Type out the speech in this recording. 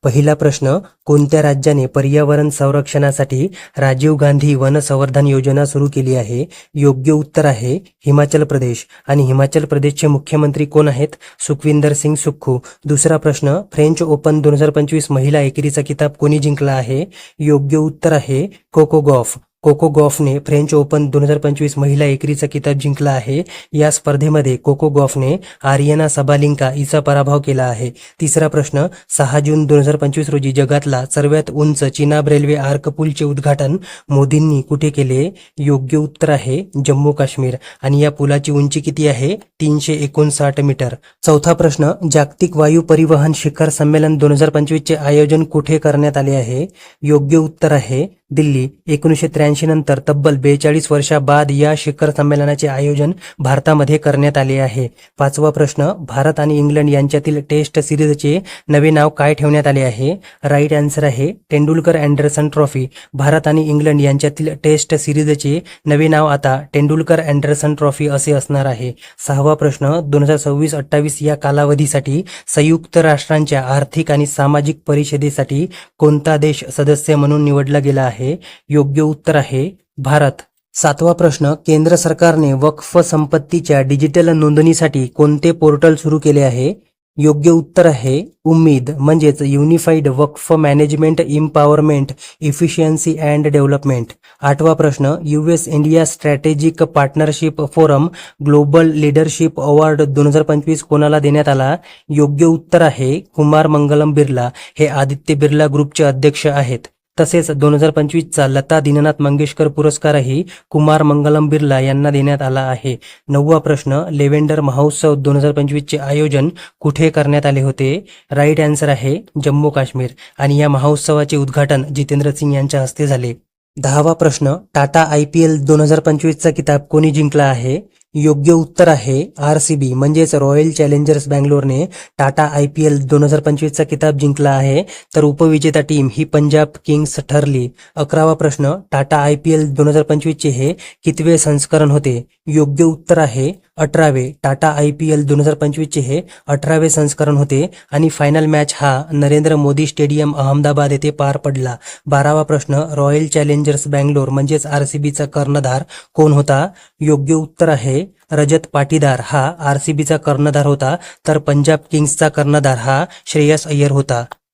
पहिला प्रश्न, कोणत्या राज्याने पर्यावरण संरक्षणासाठी राजीव गांधी वन संवर्धन योजना सुरू केली आहे? योग्य उत्तर आहे हिमाचल प्रदेश. आणि हिमाचल प्रदेशचे मुख्यमंत्री कोण आहेत? सुखविंदर सिंग सुक्खू. दुसरा प्रश्न, फ्रेंच ओपन 2025 महिला एकेरीचा किताब कोणी जिंकला आहे? योग्य उत्तर आहे कोको गॉफ. कोको गॉफने फ्रेंच ओपन 2025 महिला एकेरीचा किताब जिंकला आहे. या स्पर्धेमध्ये कोको गॉफने आर्यना सबालिंका हिचा पराभव केला आहे. तिसरा प्रश्न, 6 जून 2025 रोजी जगातला सर्वात उंच चिनाब रेल्वे आर्क पूलचे उद्घाटन मोदींनी कुठे केले? योग्य उत्तर आहे जम्मू काश्मीर. आणि या पुलाची उंची किती आहे? 359 मीटर. चौथा प्रश्न, जागतिक वायू परिवहन शिखर संमेलन 2025 चे आयोजन कुठे करण्यात आले आहे? योग्य उत्तर आहे दिल्ली. 1983 नंतर तब्बल 42 वर्षाबाद या शिखर संमेलनाचे आयोजन भारतामध्ये करण्यात आले आहे. पाचवा प्रश्न, भारत आणि इंग्लंड यांच्यातील टेस्ट सिरीजचे नवे नाव काय ठेवण्यात आले आहे? राईट आन्सर आहे तेंडुलकर अँडरसन ट्रॉफी. भारत आणि इंग्लंड यांच्यातील टेस्ट सिरीजचे नवे नाव आता तेंडुलकर अँडरसन ट्रॉफी असे असणार आहे. सहावा प्रश्न, 2026-28 या कालावधीसाठी संयुक्त राष्ट्रांच्या आर्थिक आणि सामाजिक परिषदेसाठी कोणता देश सदस्य म्हणून निवडला गेला आहे? योग्य उत्तर आहे भारत. सातवा प्रश्न, केंद्र सरकारने वक्फ संपत्तीच्या डिजिटल नोंदणीसाठी कोणते पोर्टल सुरू केले आहे? योग्य उत्तर आहे उम्मीद म्हणजेच unified Waqf management empowerment efficiency and development. आठवा प्रश्न, US India strategic partnership forum global leadership award 2025 कोणाला देण्यात आला? योग्य उत्तर आहे कुमार मंगलम बिर्ला. हे आदित्य बिर्ला ग्रुपचे अध्यक्ष आहेत. तसेच 2025चा लता दीनानाथ मंगेशकर पुरस्कारही कुमार मंगलम बिर्ला यांना देण्यात आला आहे. नववा प्रश्न, लेव्हेंडर महोत्सव 2025 चे आयोजन कुठे करण्यात आले होते? राईट आन्सर आहे जम्मू काश्मीर. आणि या महोत्सवाचे उद्घाटन जितेंद्र सिंग यांच्या हस्ते झाले. दहावा प्रश्न, टाटा IPL 2025चा किताब कोणी जिंकला आहे? योग्य उत्तर आहे RCB म्हणजेच रॉयल चॅलेंजर्स बँगलोरने टाटा IPL 2025चा किताब जिंकला आहे. तर उपविजेता टीम ही पंजाब किंग्स ठरली. 11वा प्रश्न, टाटा IPL 2025 चे हे कितवे संस्करण होते? योग्य उत्तर आहे 18वे. टाटा IPL 2025 चे हे 18वे संस्करण होते. आणि फायनल मॅच हा नरेंद्र मोदी स्टेडियम अहमदाबाद येथे पार पडला. 12वा प्रश्न, रॉयल चॅलेंजर्स बँगलोर म्हणजेच RCBचा कर्णधार कोण होता? योग्य उत्तर आहे रजत पाटीदार हा RCBचा कर्णधार होता. तर पंजाब किंग्सचा कर्णधार हा श्रेयस अय्यर होता.